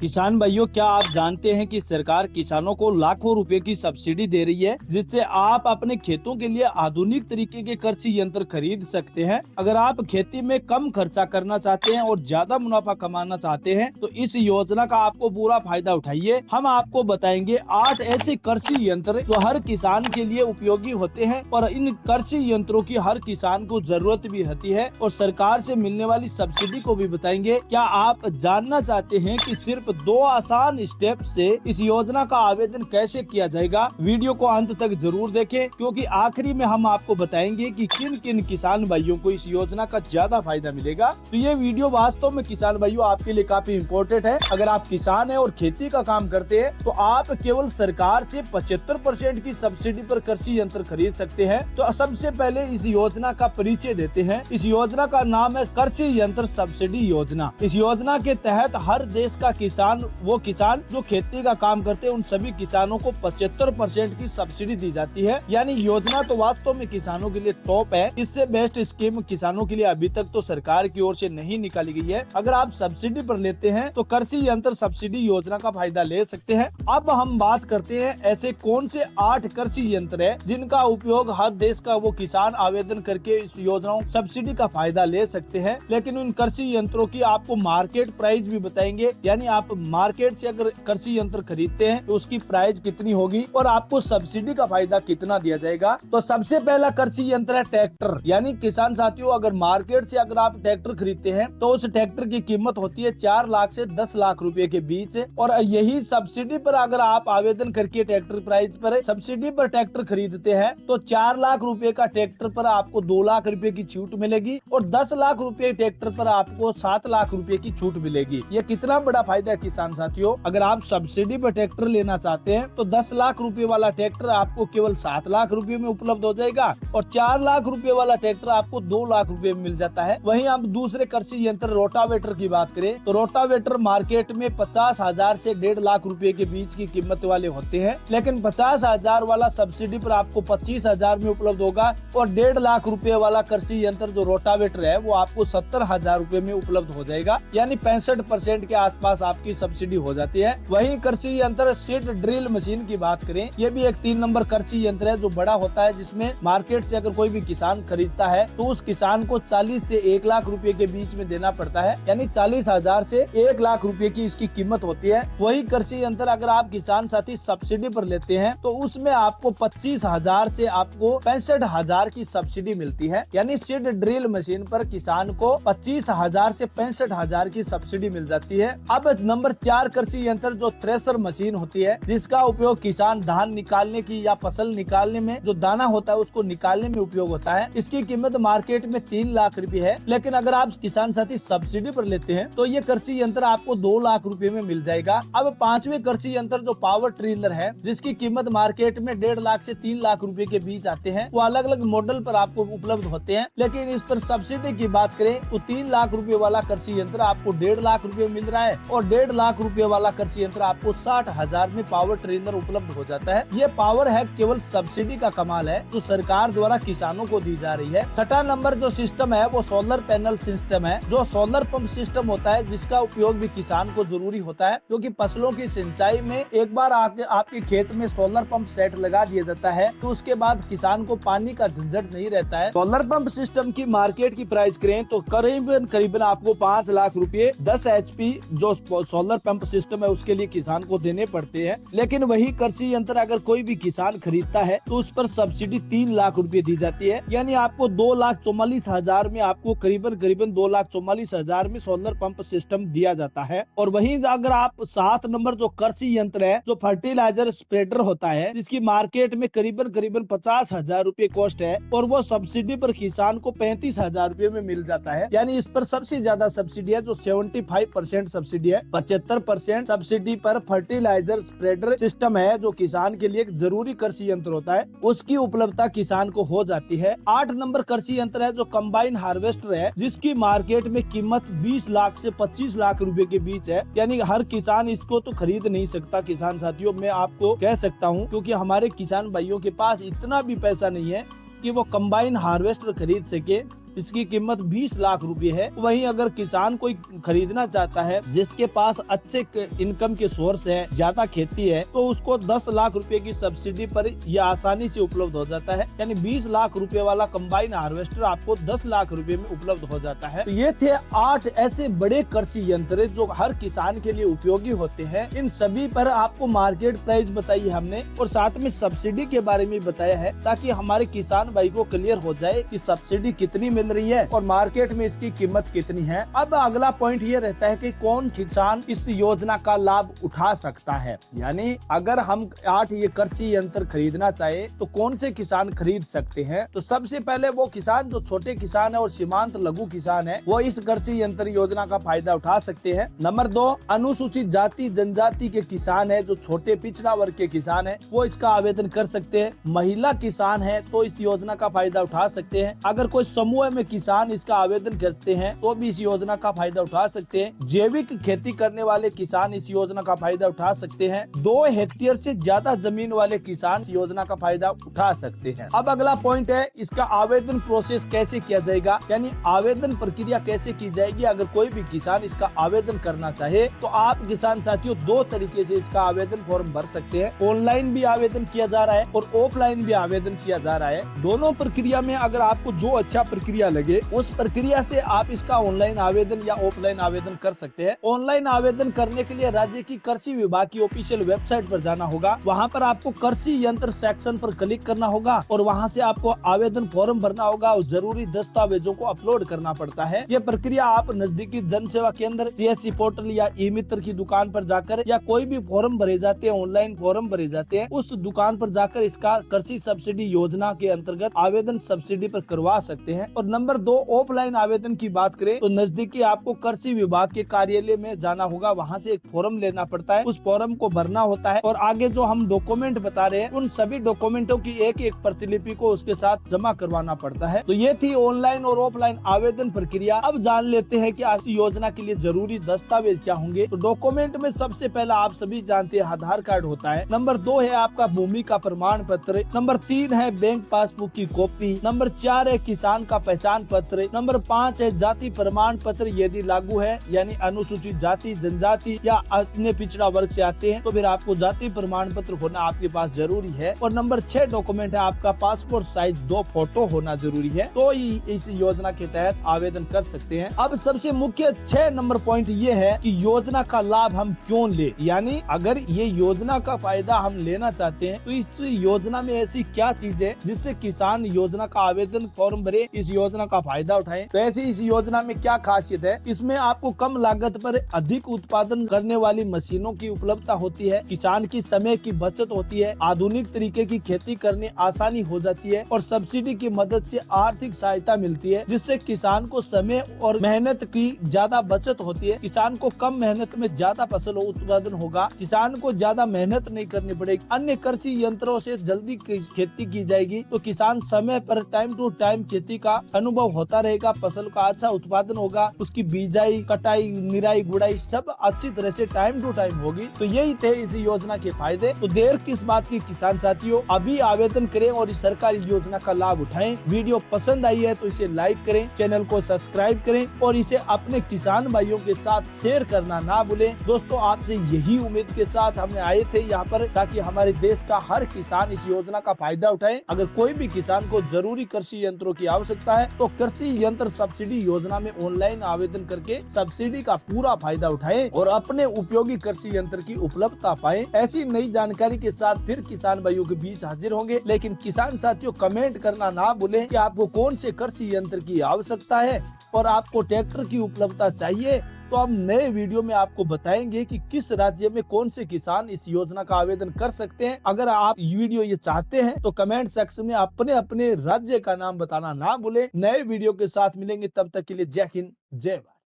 किसान भाइयों, क्या आप जानते हैं कि सरकार किसानों को लाखों रुपए की सब्सिडी दे रही है, जिससे आप अपने खेतों के लिए आधुनिक तरीके के कृषि यंत्र खरीद सकते हैं। अगर आप खेती में कम खर्चा करना चाहते हैं और ज्यादा मुनाफा कमाना चाहते हैं तो इस योजना का आपको पूरा फायदा उठाइए। हम आपको बताएंगे 8 ऐसे कृषि यंत्र जो हर किसान के लिए उपयोगी होते हैं और इन कृषि यंत्रों की हर किसान को जरूरत भी होती है, और सरकार से मिलने वाली सब्सिडी को भी बताएंगे। क्या आप जानना चाहते हैं कि सिर्फ 2 आसान स्टेप से इस योजना का आवेदन कैसे किया जाएगा? वीडियो को अंत तक जरूर देखें, क्योंकि आखिरी में हम आपको बताएंगे कि किन किन किसान भाइयों को इस योजना का ज्यादा फायदा मिलेगा। तो ये वीडियो वास्तव में किसान भाइयों आपके लिए काफी इम्पोर्टेंट है। अगर आप किसान हैं और खेती का काम करते हैं तो आप केवल सरकार से 75% की सब्सिडी पर कृषि यंत्र खरीद सकते हैं। तो सबसे पहले इस योजना का परिचय देते हैं। इस योजना का नाम है कृषि यंत्र सब्सिडी योजना। इस योजना के तहत हर देश का वो किसान जो खेती का काम करते हैं उन सभी किसानों को 75% की सब्सिडी दी जाती है। यानी योजना तो वास्तव में किसानों के लिए टॉप है। इससे बेस्ट स्कीम किसानों के लिए अभी तक तो सरकार की ओर से नहीं निकाली गई है। अगर आप सब्सिडी पर लेते हैं तो कृषि यंत्र सब्सिडी योजना का फायदा ले सकते हैं। अब हम बात करते हैं ऐसे कौन से 8 कृषि यंत्र है जिनका उपयोग हर देश का वो किसान आवेदन करके इस योजनाओं सब्सिडी का फायदा ले सकते हैं। लेकिन उन कृषि यंत्रों की आपको मार्केट प्राइस भी बताएंगे, यानी आप मार्केट से अगर कृषि यंत्र खरीदते हैं तो उसकी प्राइस कितनी होगी और आपको सब्सिडी का फायदा कितना दिया जाएगा। तो सबसे पहला कृषि यंत्र है ट्रैक्टर। यानी किसान साथियों, अगर मार्केट से अगर आप ट्रैक्टर खरीदते हैं तो उस ट्रैक्टर की कीमत होती है 4 लाख से 10 लाख रुपए के बीच, और यही सब्सिडी पर अगर आप आवेदन करके ट्रैक्टर प्राइस पर सब्सिडी पर ट्रैक्टर खरीदते हैं तो 4 लाख रुपए का ट्रैक्टर पर आपको 2 लाख रुपए की छूट मिलेगी, और 10 लाख रुपए ट्रैक्टर पर आपको 7 लाख रुपए की छूट मिलेगी। ये कितना बड़ा फायदा है किसान साथियों। अगर आप सब्सिडी पर ट्रैक्टर लेना चाहते हैं तो 10 लाख रुपए वाला ट्रैक्टर आपको केवल 7 लाख रुपए में उपलब्ध हो जाएगा, और 4 लाख रुपए वाला ट्रैक्टर आपको 2 लाख रुपए में मिल जाता है। वहीं आप दूसरे कृषि यंत्र रोटावेटर की बात करें तो रोटावेटर मार्केट में 50,000 से 1.5 लाख रुपए के बीच की कीमत वाले होते हैं, लेकिन 50,000 वाला सब्सिडी पर आपको 25,000 में उपलब्ध होगा, और 1.5 लाख रुपए वाला कृषि यंत्र जो रोटावेटर है वो आपको 70,000 रुपए में उपलब्ध हो जाएगा। यानी 65% के आसपास आपकी सब्सिडी हो जाती है। वहीं कृषि यंत्र सीड ड्रिल मशीन की बात करें, ये भी एक 3 नंबर कृषि यंत्र है जो बड़ा होता है, जिसमें मार्केट से अगर कोई भी किसान खरीदता है तो उस किसान को 40 से 1 लाख रुपए के बीच में देना पड़ता है। यानी 40,000 से 1 लाख रुपए की इसकी कीमत होती है। वही कृषि यंत्र अगर आप किसान साथी सब्सिडी पर लेते हैं तो उसमें आपको 25,000 से आपको 65,000 की सब्सिडी मिलती है। यानी सीड ड्रिल मशीन पर किसान को 25,000 से 65,000 की सब्सिडी मिल जाती है। अब नंबर 4 कृषि यंत्र जो थ्रेशर मशीन होती है, जिसका उपयोग किसान धान निकालने की या फसल निकालने में जो दाना होता है उसको निकालने में उपयोग होता है। इसकी कीमत मार्केट में 3 लाख रुपए है, लेकिन अगर आप किसान साथी सब्सिडी पर लेते हैं तो ये कृषि यंत्र आपको 2 लाख रुपए में मिल जाएगा। अब 5वें कृषि यंत्र जो पावर ट्रिलर है, जिसकी कीमत मार्केट में 1.5 लाख से 3 लाख रुपए के बीच आते हैं, वो अलग अलग मॉडल पर आपको उपलब्ध होते हैं। लेकिन इस पर सब्सिडी की बात करें तो 3 लाख रुपए वाला कृषि यंत्र आपको 1.5 लाख रुपए मिल रहा है, और 1.5 लाख रुपए वाला कृषि यंत्र आपको 60,000 में पावर ट्रेलर उपलब्ध हो जाता है। ये पावर है केवल सब्सिडी का कमाल है जो सरकार द्वारा किसानों को दी जा रही है। 6वां नंबर जो सिस्टम है वो सोलर पैनल सिस्टम है, जो सोलर पंप सिस्टम होता है, जिसका उपयोग भी किसान को जरूरी होता है, क्योंकि फसलों की सिंचाई में एक बार आपके खेत में सोलर पंप सेट लगा दिया जाता है तो उसके बाद किसान को पानी का झंझट नहीं रहता है। सोलर पंप सिस्टम की मार्केट की प्राइस करें तो करीबन आपको 5 लाख रुपए 10 HP जो सोलर पंप सिस्टम है उसके लिए किसान को देने पड़ते हैं। लेकिन वही कृषि यंत्र अगर कोई भी किसान खरीदता है तो उस पर सब्सिडी 3 लाख रुपए दी जाती है। यानी आपको 2,44,000 में आपको करीबन 2,44,000 में सोलर पंप सिस्टम दिया जाता है। और वहीं अगर आप 7 नंबर जो कृषि यंत्र है जो फर्टिलाइजर स्प्रेडर होता है, जिसकी मार्केट में करीबन 50,000 रुपए कॉस्ट है, और वो सब्सिडी पर किसान को 35,000 रुपए में मिल जाता है। यानी इस पर सबसे ज्यादा सब्सिडी है जो 75% सब्सिडी है। 75% सब्सिडी पर फर्टिलाइजर स्प्रेडर सिस्टम है जो किसान के लिए एक जरूरी कृषि यंत्र होता है, उसकी उपलब्धता किसान को हो जाती है। 8 नंबर कृषि यंत्र है जो कंबाइन हार्वेस्टर है, जिसकी मार्केट में कीमत 20 लाख से 25 लाख रुपए के बीच है। यानी हर किसान इसको तो खरीद नहीं सकता किसान साथियों, मैं आपको कह सकता हूँ, क्योंकि हमारे किसान भाइयों के पास इतना भी पैसा नहीं है कि वो कंबाइन हार्वेस्टर खरीद सके। इसकी कीमत 20 लाख रुपए है। वहीं अगर किसान कोई खरीदना चाहता है जिसके पास अच्छे इनकम के सोर्स है, ज्यादा खेती है, तो उसको 10 लाख रुपए की सब्सिडी पर यह आसानी से उपलब्ध हो जाता है। यानी 20 लाख रुपए वाला कंबाइन हार्वेस्टर आपको 10 लाख रुपए में उपलब्ध हो जाता है। तो ये थे 8 ऐसे बड़े कृषि यंत्र जो हर किसान के लिए उपयोगी होते हैं। इन सभी पर आपको मार्केट प्राइस बताई हमने और साथ में सब्सिडी के बारे में बताया है, ताकि हमारे किसान भाई को क्लियर हो जाए कि सब्सिडी कितनी मिल रही है और मार्केट में इसकी कीमत कितनी है। अब अगला पॉइंट ये रहता है कि कौन किसान इस योजना का लाभ उठा सकता है। यानी अगर हम 8 ये कृषि यंत्र खरीदना चाहे तो कौन से किसान खरीद सकते हैं। तो सबसे पहले वो किसान जो छोटे किसान है और सीमांत लघु किसान है, वो इस कृषि यंत्र योजना का फायदा उठा सकते हैं। नंबर 2, अनुसूचित जाति जनजाति के किसान है, जो छोटे पिछड़ा वर्ग के किसान है, वो इसका आवेदन कर सकते हैं। महिला किसान है तो इस योजना का फायदा उठा सकते हैं। अगर कोई समूह में किसान इसका आवेदन करते हैं तो भी इस योजना का फायदा उठा सकते हैं। जैविक खेती करने वाले किसान इस योजना का फायदा उठा सकते हैं। 2 हेक्टेयर से ज्यादा जमीन वाले किसान इस योजना का फायदा उठा सकते हैं। अब अगला पॉइंट है इसका आवेदन प्रोसेस कैसे किया जाएगा, यानी आवेदन प्रक्रिया कैसे की जाएगी। अगर कोई भी किसान इसका आवेदन करना चाहे तो आप किसान साथियों 2 तरीके से इसका आवेदन फॉर्म भर सकते हैं। ऑनलाइन भी आवेदन किया जा रहा है और ऑफलाइन भी आवेदन किया जा रहा है। दोनों प्रक्रिया में अगर आपको जो अच्छा प्रक्रिया लगे उस प्रक्रिया से आप इसका ऑनलाइन आवेदन या ऑफलाइन आवेदन कर सकते हैं। ऑनलाइन आवेदन करने के लिए राज्य की कृषि विभाग की ऑफिशियल वेबसाइट पर जाना होगा। वहाँ पर आपको कृषि यंत्र सेक्शन पर क्लिक करना होगा और वहाँ से आपको आवेदन फॉर्म भरना होगा और जरूरी दस्तावेजों को अपलोड करना पड़ता है। ये प्रक्रिया आप नजदीकी जन सेवा केंद्र, CSC पोर्टल या ई मित्र की दुकान पर जाकर या कोई भी फॉर्म भरे जाते हैं, ऑनलाइन फॉर्म भरे जाते हैं, उस दुकान पर जाकर इसका कृषि सब्सिडी योजना के अंतर्गत आवेदन सब्सिडी पर करवा सकते हैं। और नंबर 2, ऑफलाइन आवेदन की बात करें तो नजदीकी आपको कृषि विभाग के कार्यालय में जाना होगा। वहाँ से एक फॉर्म लेना पड़ता है, उस फॉर्म को भरना होता है और आगे जो हम डॉक्यूमेंट बता रहे हैं उन सभी डॉक्यूमेंटों की एक एक प्रतिलिपि को उसके साथ जमा करवाना पड़ता है। तो ये थी ऑनलाइन और ऑफलाइन आवेदन प्रक्रिया। अब जान लेते हैं कि इस योजना के लिए जरूरी दस्तावेज क्या होंगे। तो डॉक्यूमेंट में सबसे पहला आप सभी जानते हैं आधार कार्ड होता है। नंबर 2 है आपका भूमि का प्रमाण पत्र। नंबर 3 है बैंक पासबुक की कॉपी। नंबर 4 है किसान का पहचान पत्र। नंबर 5 है जाति प्रमाण पत्र यदि लागू है, यानी अनुसूचित जाति जनजाति या अन्य पिछड़ा वर्ग से आते हैं तो फिर आपको जाति प्रमाण पत्र होना आपके पास जरूरी है। और नंबर 6 डॉक्यूमेंट है आपका पासपोर्ट साइज 2 फोटो होना जरूरी है, तो ही इस योजना के तहत आवेदन कर सकते हैं। अब सबसे मुख्य 6 नंबर पॉइंट ये है कि योजना का लाभ हम क्यों ले, यानी अगर ये योजना का फायदा हम लेना चाहते हैं तो इस योजना में ऐसी क्या चीज है जिससे किसान योजना का आवेदन फॉर्म भरे, इस योजना का फायदा उठाएं। तो ऐसी इस योजना में क्या खासियत है, इसमें आपको कम लागत पर अधिक उत्पादन करने वाली मशीनों की उपलब्धता होती है, किसान की समय की बचत होती है, आधुनिक तरीके की खेती करने आसानी हो जाती है और सब्सिडी की मदद से आर्थिक सहायता मिलती है, जिससे किसान को समय और मेहनत की ज्यादा बचत होती है। किसान को कम मेहनत में ज्यादा फसल उत्पादन होगा, किसान को ज्यादा मेहनत नहीं करनी पड़ेगी, अन्य कृषि यंत्रों से जल्दी खेती की जाएगी, तो किसान समय पर टाइम टू टाइम खेती का अनुभव होता रहेगा, फसल का अच्छा उत्पादन होगा, उसकी बीजाई, कटाई, निराई, गुड़ाई सब अच्छी तरह से टाइम टू टाइम होगी। तो यही थे इस योजना के फायदे। तो देर किस बात की किसान साथियों, अभी आवेदन करें और इस सरकारी योजना का लाभ उठाएं। वीडियो पसंद आई है तो इसे लाइक करें, चैनल को सब्सक्राइब करें और इसे अपने किसान भाइयों के साथ शेयर करना ना भूलें। दोस्तों, आपसे यही उम्मीद के साथ हमने आए थे यहाँ पर, ताकि हमारे देश का हर किसान इस योजना का फायदा उठाए। अगर कोई भी किसान को जरूरी कृषि यंत्रों की आवश्यकता है तो कृषि यंत्र सब्सिडी योजना में ऑनलाइन आवेदन करके सब्सिडी का पूरा फायदा उठाए और अपने उपयोगी कृषि यंत्र की उपलब्धता पाए। ऐसी नई जानकारी के साथ फिर किसान भाइयों के बीच हाजिर होंगे। लेकिन किसान साथियों, कमेंट करना ना भूलें कि आपको कौन से कृषि यंत्र की आवश्यकता है और आपको ट्रैक्टर की उपलब्धता चाहिए। तो हम नए वीडियो में आपको बताएंगे कि किस राज्य में कौन से किसान इस योजना का आवेदन कर सकते हैं। अगर आप वीडियो ये चाहते हैं तो कमेंट सेक्शन में अपने अपने राज्य का नाम बताना ना भूलें। नए वीडियो के साथ मिलेंगे, तब तक के लिए जय हिंद, जय भारत।